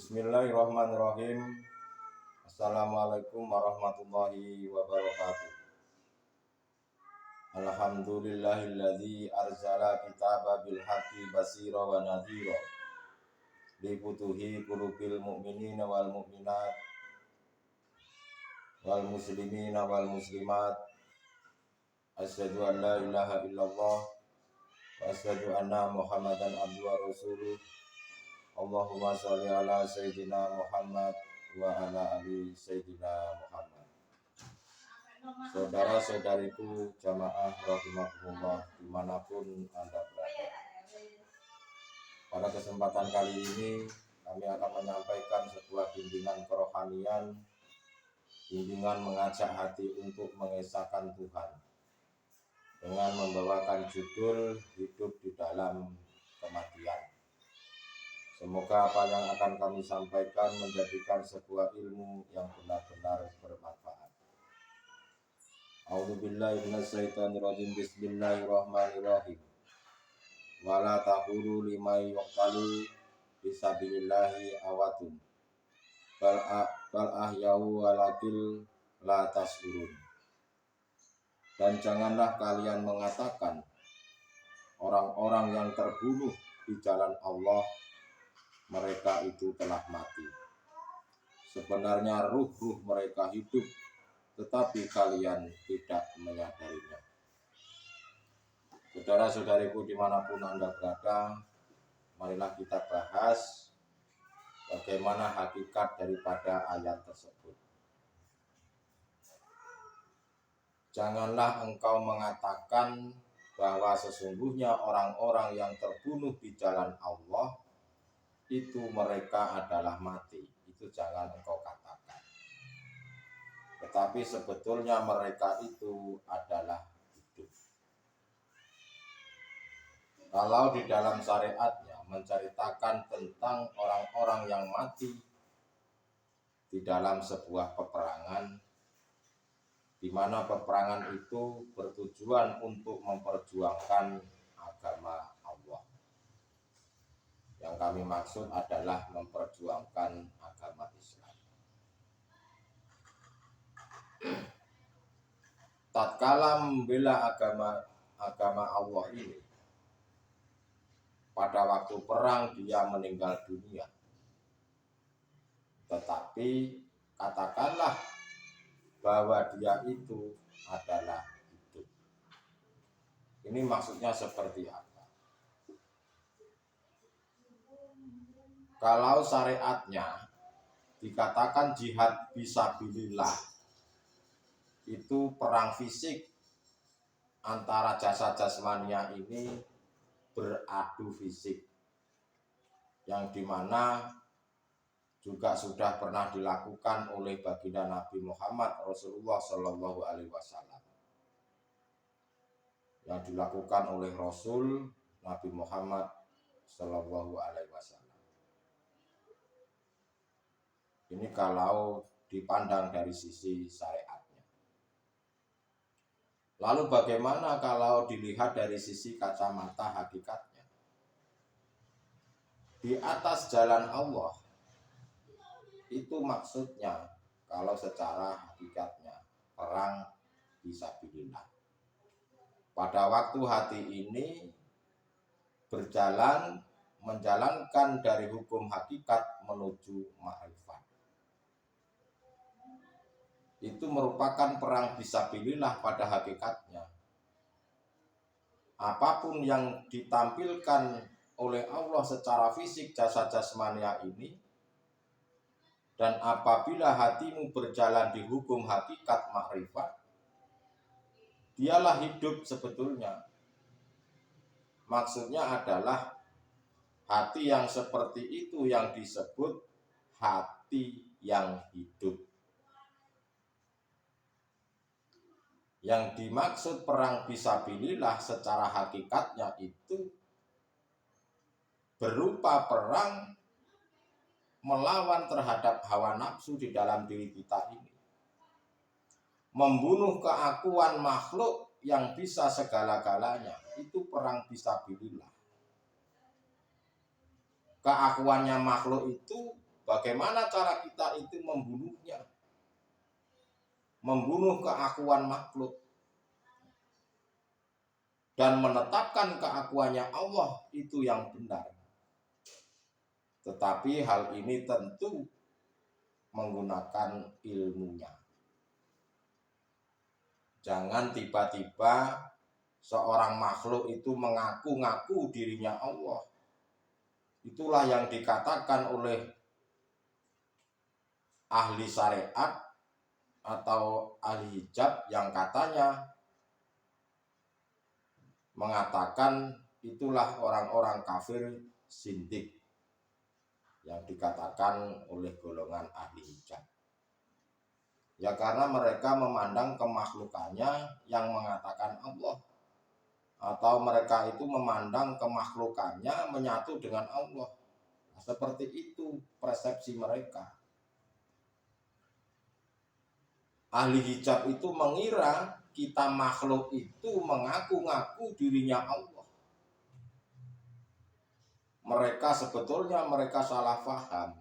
Bismillahirrahmanirrahim. Assalamualaikum warahmatullahi wabarakatuh. Alhamdulillahilladzi arzala kitaba bil haqqi basira wa nadhira lifutuhi qulubil mu'minina wal mu'minat wal muslimina wal muslimat. Asyhadu an la ilaha illallah wa asyhadu anna Muhammadan abduhu wa rasuluh. Allahumma sholli ala sayyidina Muhammad wa ala ali sayyidina Muhammad. Saudara-saudariku jamaah rahimakumullah dimanapun Anda berada. Pada kesempatan kali ini kami akan menyampaikan sebuah bimbingan kerohanian, bimbingan mengajak hati untuk mengesahkan Tuhan dengan membawakan judul Hidup di Dalam Kematian. Semoga apa yang akan kami sampaikan menjadikan sebuah ilmu yang benar-benar bermanfaat. A'udzubillahi minasyaitonirrajim. Bismillahirrahmanirrahim. Wala taqulu liman yuqtalu fisabilillahi awatun bal ahyau walakin la tashurun. Dan janganlah kalian mengatakan orang-orang yang terbunuh di jalan Allah mereka itu telah mati. Sebenarnya ruh-ruh mereka hidup, tetapi kalian tidak menyadarinya. Saudara-saudariku dimanapun Anda berada, marilah kita bahas bagaimana hakikat daripada ayat tersebut. Janganlah engkau mengatakan bahwa sesungguhnya orang-orang yang terbunuh di jalan Allah itu mereka adalah mati. Itu jangan engkau katakan. Tetapi sebetulnya mereka itu adalah hidup. Kalau di dalam syariatnya menceritakan tentang orang-orang yang mati di dalam sebuah peperangan, di mana peperangan itu bertujuan untuk memperjuangkan agama Allah. Yang kami maksud adalah memperjuangkan agama Islam. Tatkala membela agama Allah ini, pada waktu perang dia meninggal dunia. Tetapi katakanlah bahwa dia itu adalah hidup. Ini maksudnya seperti apa? Kalau syariatnya dikatakan jihad fisabilillah, itu perang fisik antara jasad jasmania ini beradu fisik, yang dimana juga sudah pernah dilakukan oleh baginda Nabi Muhammad Rasulullah Shallallahu Alaihi Wasallam, yang dilakukan oleh Rasul Nabi Muhammad Shallallahu Alaihi Wasallam. Ini kalau dipandang dari sisi syariatnya. Lalu bagaimana kalau dilihat dari sisi kacamata hakikatnya? Di atas jalan Allah, itu maksudnya kalau secara hakikatnya perang fisabilillah. Pada waktu hati ini berjalan menjalankan dari hukum hakikat menuju ma'rifat. Itu merupakan perang fisabilillah pada hakikatnya. Apapun yang ditampilkan oleh Allah secara fisik jasad jasmania ini, dan apabila hatimu berjalan di hukum hakikat makrifat, dialah hidup sebetulnya. Maksudnya adalah hati yang seperti itu yang disebut hati yang hidup. Yang dimaksud perang fisabilillah secara hakikatnya itu berupa perang melawan terhadap hawa nafsu di dalam diri kita ini. Membunuh keakuan makhluk yang bisa segala-galanya, itu perang fisabilillah. Keakuannya makhluk itu bagaimana cara kita itu membunuhnya, membunuh keakuan makhluk dan menetapkan keakuannya Allah itu yang benar. Tetapi hal ini tentu menggunakan ilmunya. Jangan tiba-tiba seorang makhluk itu mengaku-ngaku dirinya Allah. Itulah yang dikatakan oleh ahli syariat atau ahli hijab yang katanya mengatakan itulah orang-orang kafir sindik yang dikatakan oleh golongan ahli hijab. Ya karena mereka memandang kemakhlukannya yang mengatakan Allah, atau mereka itu memandang kemakhlukannya menyatu dengan Allah. Nah, seperti itu persepsi mereka. Ahli hijab itu mengira kita makhluk itu mengaku-ngaku dirinya Allah. Mereka sebetulnya salah paham.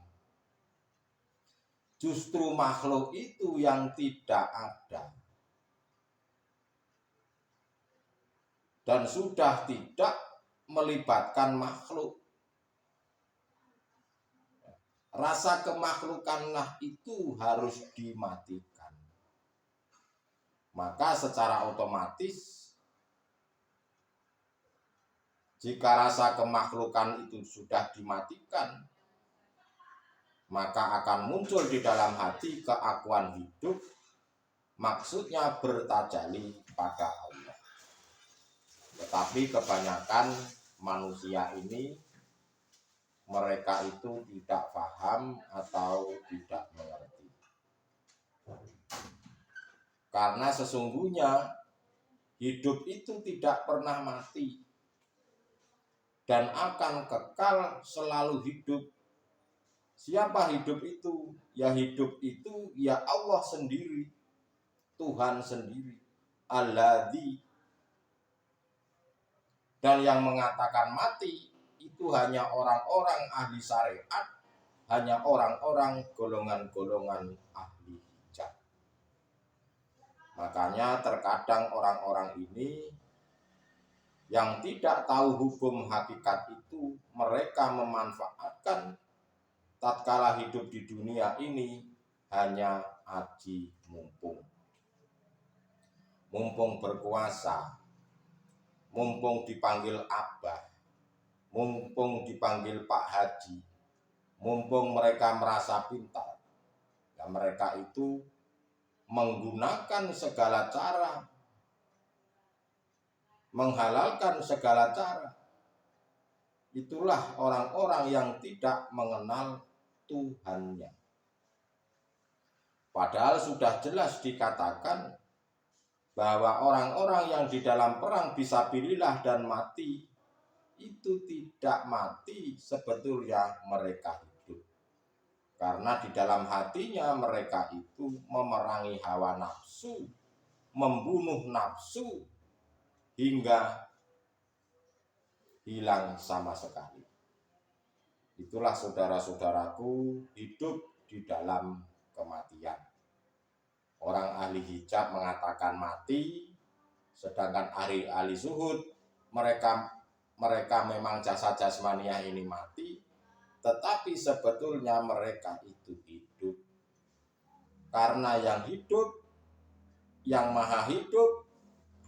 Justru makhluk itu yang tidak ada dan sudah tidak melibatkan makhluk. Rasa kemakhlukanlah itu harus dimatikan. Maka secara otomatis jika rasa kemakhlukan itu sudah dimatikan, maka akan muncul di dalam hati keakuan hidup, maksudnya bertajali pada Allah. Tetapi kebanyakan manusia ini, mereka itu tidak paham atau tidak mengerti. Karena sesungguhnya hidup itu tidak pernah mati dan akan kekal selalu hidup. Siapa hidup itu? Ya hidup itu ya Allah sendiri, Tuhan sendiri, Alladzi. Dan yang mengatakan mati itu hanya orang-orang ahli syariat, hanya orang-orang golongan-golongan ahli hijab. Makanya terkadang orang-orang ini yang tidak tahu hukum hakikat itu, mereka memanfaatkan tatkala hidup di dunia ini hanya aji mumpung. Mumpung berkuasa, mumpung dipanggil abah, mumpung dipanggil Pak Haji, mumpung mereka merasa pintar. Dan mereka itu menggunakan segala cara, menghalalkan segala cara. Itulah orang-orang yang tidak mengenal Tuhannya. Padahal sudah jelas dikatakan bahwa orang-orang yang di dalam perang fisabilillah dan mati itu tidak mati sebetulnya mereka hidup. Karena di dalam hatinya mereka itu memerangi hawa nafsu, membunuh nafsu hingga hilang sama sekali. Itulah saudara-saudaraku hidup di dalam kematian. Orang ahli hijab mengatakan mati, sedangkan ahli zuhud mereka memang jasad jasmaniah ini mati, tetapi sebetulnya mereka itu hidup. Karena yang hidup, yang maha hidup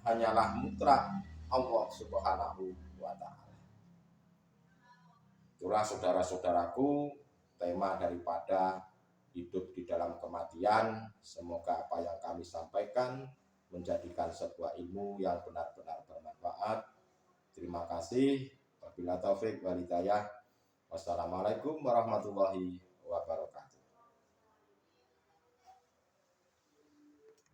hanyalah mutlak Allah Subhanahu wa ta'ala. Itulah saudara-saudaraku tema daripada hidup di dalam kematian. Semoga apa yang kami sampaikan menjadikan sebuah ilmu yang benar-benar bermanfaat. Terima kasih. Wabillahi taufik wal hidayah. Wassalamualaikum warahmatullahi wabarakatuh.